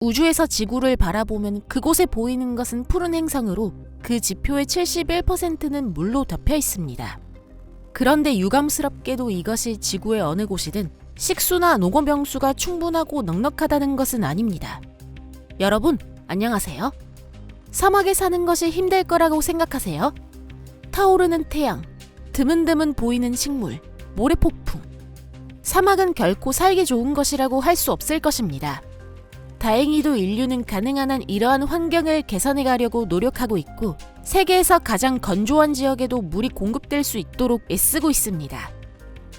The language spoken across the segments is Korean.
우주에서 지구를 바라보면 그곳에 보이는 것은 푸른 행성으로 그 지표의 71%는 물로 덮여 있습니다. 그런데 유감스럽게도 이것이 지구의 어느 곳이든 식수나 농업용수가 충분하고 넉넉하다는 것은 아닙니다. 여러분, 안녕하세요. 사막에 사는 것이 힘들 거라고 생각하세요? 타오르는 태양, 드문드문 보이는 식물, 모래폭풍. 사막은 결코 살기 좋은 것이라고 할 수 없을 것입니다. 다행히도 인류는 가능한 한 이러한 환경을 개선해 가려고 노력하고 있고 세계에서 가장 건조한 지역에도 물이 공급될 수 있도록 애쓰고 있습니다.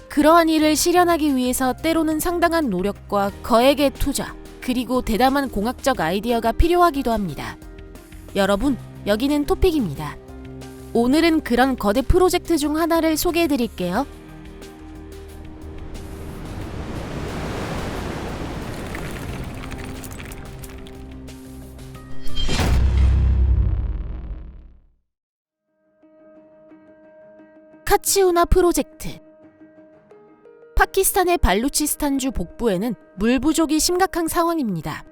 그러한 일을 실현하기 위해서 때로는 상당한 노력과 거액의 투자, 그리고 대담한 공학적 아이디어가 필요하기도 합니다. 여러분, 여기는 토픽입니다. 오늘은 그런 거대 프로젝트 중 하나를 소개해 드릴게요. 카치우나 프로젝트. 파키스탄의 발루치스탄주 북부에는 물 부족이 심각한 상황입니다.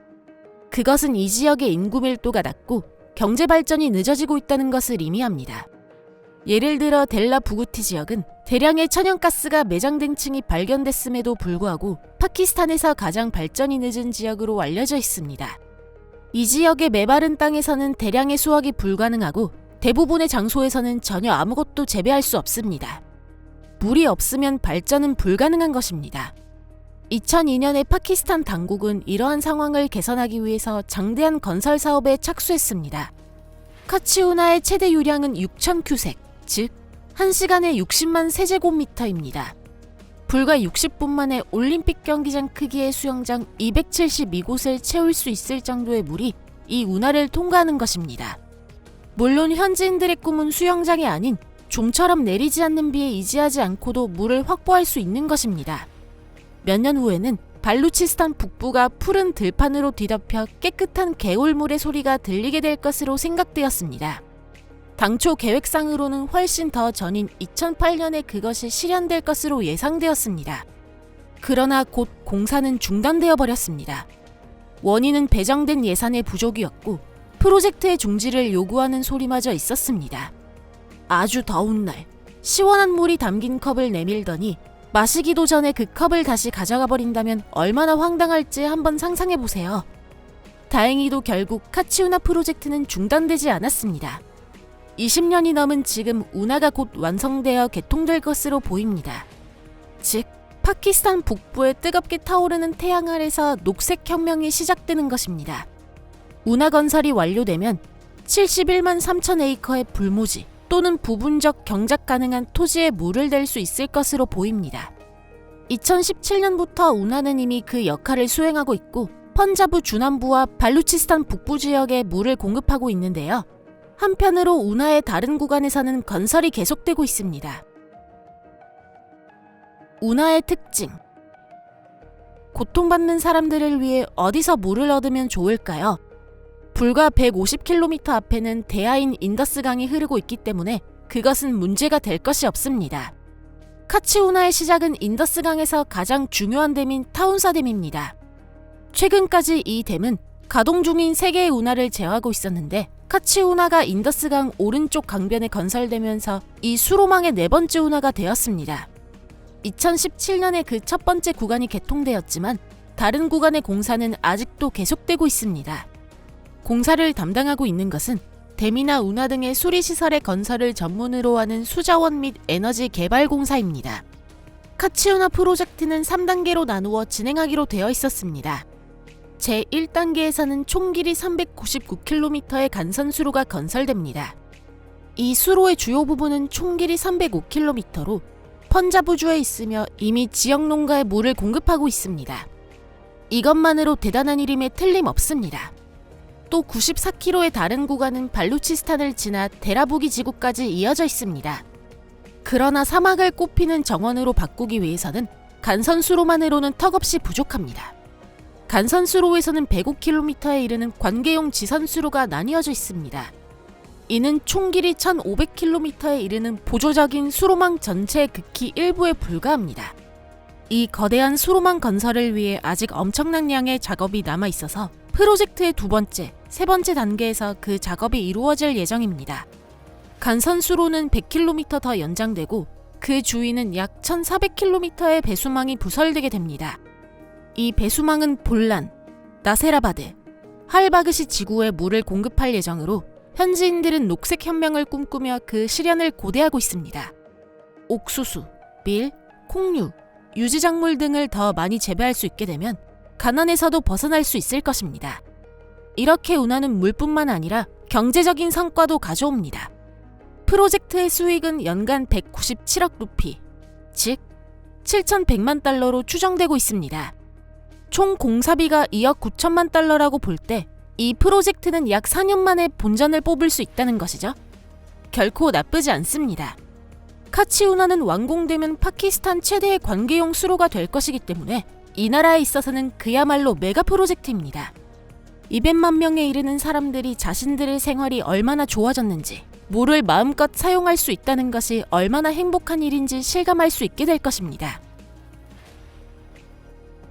그것은 이 지역의 인구 밀도가 낮고 경제 발전이 늦어지고 있다는 것을 의미합니다. 예를 들어 델라 부구티 지역은 대량의 천연가스가 매장된 층이 발견됐음에도 불구하고 파키스탄에서 가장 발전이 늦은 지역으로 알려져 있습니다. 이 지역의 메마른 땅에서는 대량의 수확이 불가능하고 대부분의 장소에서는 전혀 아무것도 재배할 수 없습니다. 물이 없으면 발전은 불가능한 것입니다. 2002년에 파키스탄 당국은 이러한 상황을 개선하기 위해서 장대한 건설 사업에 착수했습니다. 카치우나의 최대 유량은 6,000큐섹, 즉 1시간에 60만 세제곱미터입니다. 불과 60분 만에 올림픽 경기장 크기의 수영장 272곳을 채울 수 있을 정도의 물이 이 운하를 통과하는 것입니다. 물론 현지인들의 꿈은 수영장이 아닌 좀처럼 내리지 않는 비에 의지하지 않고도 물을 확보할 수 있는 것입니다. 몇 년 후에는 발루치스탄 북부가 푸른 들판으로 뒤덮여 깨끗한 개울물의 소리가 들리게 될 것으로 생각되었습니다. 당초 계획상으로는 훨씬 더 전인 2008년에 그것이 실현될 것으로 예상되었습니다. 그러나 곧 공사는 중단되어 버렸습니다. 원인은 배정된 예산의 부족이었고 프로젝트의 중지를 요구하는 소리마저 있었습니다. 아주 더운 날, 시원한 물이 담긴 컵을 내밀더니 마시기도 전에 그 컵을 다시 가져가 버린다면 얼마나 황당할지 한번 상상해보세요. 다행히도 결국 카치우나 프로젝트는 중단되지 않았습니다. 20년이 넘은 지금 운하가 곧 완성되어 개통될 것으로 보입니다. 즉, 파키스탄 북부에 뜨겁게 타오르는 태양 아래서 녹색 혁명이 시작되는 것입니다. 운하 건설이 완료되면 71만 3천 에이커의 불모지 또는 부분적 경작 가능한 토지에 물을 댈 수 있을 것으로 보입니다. 2017년부터 운하는 이미 그 역할을 수행하고 있고 펀자브 중남부와 발루치스탄 북부 지역에 물을 공급하고 있는데요. 한편으로 운하의 다른 구간에서는 건설이 계속되고 있습니다. 운하의 특징. 고통받는 사람들을 위해 어디서 물을 얻으면 좋을까요? 불과 150km 앞에는 대하인 인더스강이 흐르고 있기 때문에 그것은 문제가 될 것이 없습니다. 카치우나의 시작은 인더스강에서 가장 중요한 댐인 타운사댐입니다. 최근까지 이 댐은 가동 중인 3개의 운하를 제어하고 있었는데 카치우나가 인더스강 오른쪽 강변에 건설되면서 이 수로망의 4번째 운하가 되었습니다. 2017년에 그 첫 번째 구간이 개통되었지만 다른 구간의 공사는 아직도 계속되고 있습니다. 공사를 담당하고 있는 것은 댐이나 운하 등의 수리시설의 건설을 전문으로 하는 수자원 및 에너지 개발 공사입니다. 카치우나 프로젝트는 3단계로 나누어 진행하기로 되어 있었습니다. 제1단계에서는 총 길이 399km의 간선수로가 건설됩니다. 이 수로의 주요 부분은 총 길이 305km로 펀자브주에 있으며 이미 지역 농가에 물을 공급하고 있습니다. 이것만으로 대단한 일임에 틀림없습니다. 또 94km의 다른 구간은 발루치스탄을 지나 데라부기 지구까지 이어져 있습니다. 그러나 사막을 꽃피는 정원으로 바꾸기 위해서는 간선수로만으로는 턱없이 부족합니다. 간선수로에서는 105km에 이르는 관계용 지선수로가 나뉘어져 있습니다. 이는 총 길이 1500km에 이르는 보조적인 수로망 전체의 극히 일부에 불과합니다. 이 거대한 수로망 건설을 위해 아직 엄청난 양의 작업이 남아 있어서 프로젝트의 두 번째, 세 번째 단계에서 그 작업이 이루어질 예정입니다. 간선 수로는 100km 더 연장되고 그 주위는 약 1400km의 배수망이 부설되게 됩니다. 이 배수망은 볼란, 나세라바드, 할바그시 지구에 물을 공급할 예정으로 현지인들은 녹색 혁명을 꿈꾸며 그 실현을 고대하고 있습니다. 옥수수, 밀, 콩류, 유지작물 등을 더 많이 재배할 수 있게 되면 가난에서도 벗어날 수 있을 것입니다. 이렇게 운하는 물뿐만 아니라 경제적인 성과도 가져옵니다. 프로젝트의 수익은 연간 197억 루피, 즉 7,100만 달러로 추정되고 있습니다. 총 공사비가 2억 9천만 달러라고 볼 때 이 프로젝트는 약 4년 만에 본전을 뽑을 수 있다는 것이죠. 결코 나쁘지 않습니다. 카치 운하는 완공되면 파키스탄 최대의 관계용 수로가 될 것이기 때문에 이 나라에 있어서는 그야말로 메가 프로젝트입니다. 200만 명에 이르는 사람들이 자신들의 생활이 얼마나 좋아졌는지, 물을 마음껏 사용할 수 있다는 것이 얼마나 행복한 일인지 실감할 수 있게 될 것입니다.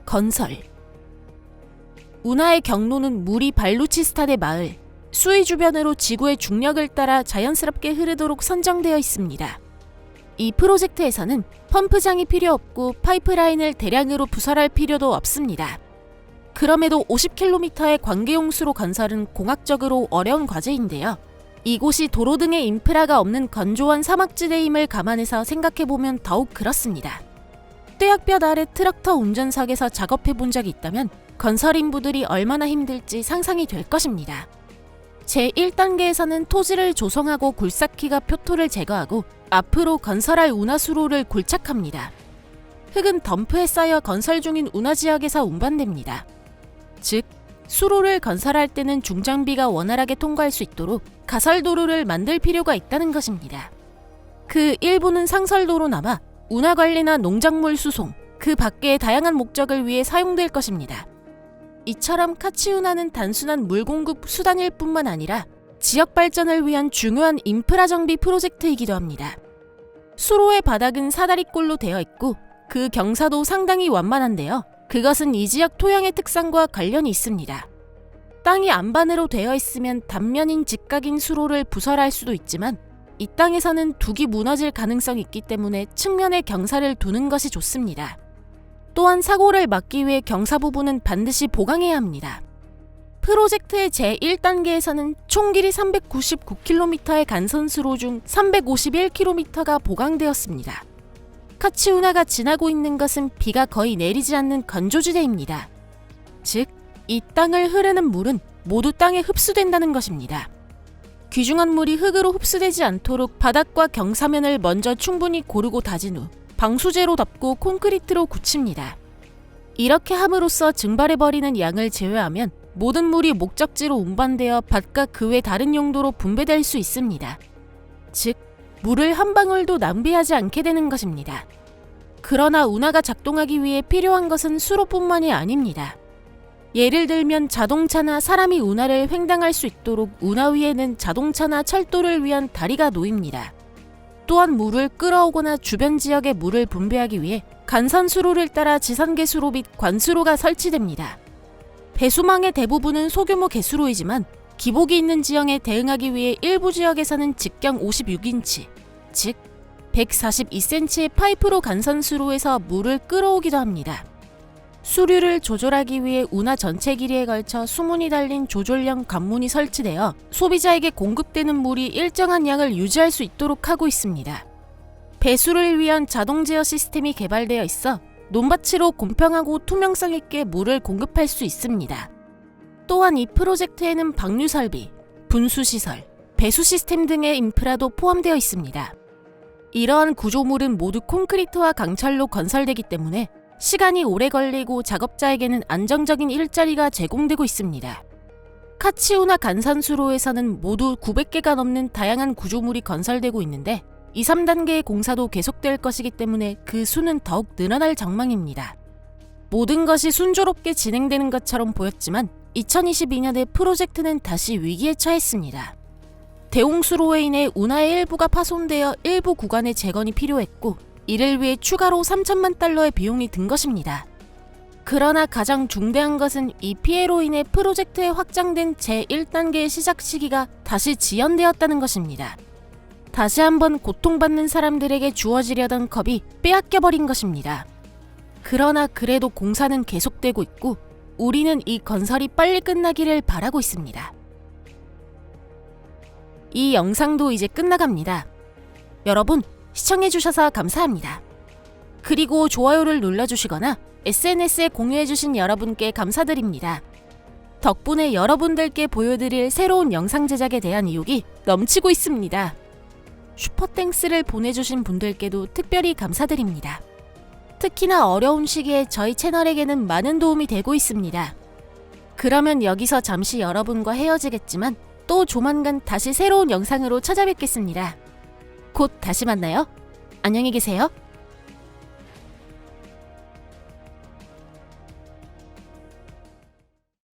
건설. 운하의 경로는 무리 발루치스탄의 마을, 수이 주변으로 지구의 중력을 따라 자연스럽게 흐르도록 선정되어 있습니다. 이 프로젝트에서는 펌프장이 필요 없고 파이프라인을 대량으로 부설할 필요도 없습니다. 그럼에도 50km의 관계용 수로 건설은 공학적으로 어려운 과제인데요. 이곳이 도로 등의 인프라가 없는 건조한 사막지대임을 감안해서 생각해보면 더욱 그렇습니다. 떼약볕 아래 트럭터 운전석에서 작업해본 적이 있다면 건설 인부들이 얼마나 힘들지 상상이 될 것입니다. 제1단계에서는 토지를 조성하고 굴삭기가 표토를 제거하고 앞으로 건설할 운하수로를 골착합니다. 흙은 덤프에 쌓여 건설 중인 운하지역에서 운반됩니다. 즉, 수로를 건설할 때는 중장비가 원활하게 통과할 수 있도록 가설도로를 만들 필요가 있다는 것입니다. 그 일부는 상설도로 남아 운하관리나 농작물 수송, 그 밖의 다양한 목적을 위해 사용될 것입니다. 이처럼 카치운하는 단순한 물공급 수단일 뿐만 아니라 지역 발전을 위한 중요한 인프라 정비 프로젝트이기도 합니다. 수로의 바닥은 사다리꼴로 되어 있고 그 경사도 상당히 완만한데요. 그것은 이 지역 토양의 특성과 관련이 있습니다. 땅이 안반으로 되어 있으면 단면인 직각인 수로를 부설할 수도 있지만 이 땅에서는 둑이 무너질 가능성이 있기 때문에 측면에 경사를 두는 것이 좋습니다. 또한 사고를 막기 위해 경사 부분은 반드시 보강해야 합니다. 프로젝트의 제1단계에서는 총 길이 399km의 간선수로 중 351km가 보강되었습니다. 카치운하가 지나고 있는 것은 비가 거의 내리지 않는 건조지대입니다. 즉, 이 땅을 흐르는 물은 모두 땅에 흡수된다는 것입니다. 귀중한 물이 흙으로 흡수되지 않도록 바닥과 경사면을 먼저 충분히 고르고 다진 후 방수제로 덮고 콘크리트로 굳힙니다. 이렇게 함으로써 증발해버리는 양을 제외하면 모든 물이 목적지로 운반되어 밭과 그 외 다른 용도로 분배될 수 있습니다. 즉, 물을 한 방울도 낭비하지 않게 되는 것입니다. 그러나 운하가 작동하기 위해 필요한 것은 수로뿐만이 아닙니다. 예를 들면 자동차나 사람이 운하를 횡단할 수 있도록 운하 위에는 자동차나 철도를 위한 다리가 놓입니다. 또한 물을 끌어오거나 주변 지역에 물을 분배하기 위해 간선수로를 따라 지선개수로 및 관수로가 설치됩니다. 배수망의 대부분은 소규모 개수로이지만 기복이 있는 지형에 대응하기 위해 일부 지역에서는 직경 56인치, 즉 142cm의 파이프로 간선수로에서 물을 끌어오기도 합니다. 수류를 조절하기 위해 운하 전체 길이에 걸쳐 수문이 달린 조절형 관문이 설치되어 소비자에게 공급되는 물이 일정한 양을 유지할 수 있도록 하고 있습니다. 배수를 위한 자동 제어 시스템이 개발되어 있어 논밭으로 공평하고 투명성 있게 물을 공급할 수 있습니다. 또한 이 프로젝트에는 방류 설비, 분수 시설, 배수 시스템 등의 인프라도 포함되어 있습니다. 이러한 구조물은 모두 콘크리트와 강철로 건설되기 때문에 시간이 오래 걸리고 작업자에게는 안정적인 일자리가 제공되고 있습니다. 카치운하 간선수로에서는 모두 900개가 넘는 다양한 구조물이 건설되고 있는데 2, 3단계의 공사도 계속될 것이기 때문에 그 수는 더욱 늘어날 전망입니다. 모든 것이 순조롭게 진행되는 것처럼 보였지만 2022년에 프로젝트는 다시 위기에 처했습니다. 대홍수로에 인해 운하의 일부가 파손되어 일부 구간의 재건이 필요했고 이를 위해 추가로 3천만 달러의 비용이 든 것입니다. 그러나 가장 중대한 것은 이 피해로 인해 프로젝트에 확장된 제1단계의 시작 시기가 다시 지연되었다는 것입니다. 다시 한번 고통받는 사람들에게 주어지려던 컵이 빼앗겨버린 것입니다. 그러나 그래도 공사는 계속되고 있고 우리는 이 건설이 빨리 끝나기를 바라고 있습니다. 이 영상도 이제 끝나갑니다. 여러분, 시청해주셔서 감사합니다. 그리고 좋아요를 눌러주시거나 SNS에 공유해주신 여러분께 감사드립니다. 덕분에 여러분들께 보여드릴 새로운 영상 제작에 대한 의욕이 넘치고 있습니다. 슈퍼땡스를 보내주신 분들께도 특별히 감사드립니다. 특히나 어려운 시기에 저희 채널에게는 많은 도움이 되고 있습니다. 그러면 여기서 잠시 여러분과 헤어지겠지만 또 조만간 다시 새로운 영상으로 찾아뵙겠습니다. 곧 다시 만나요. 안녕히 계세요.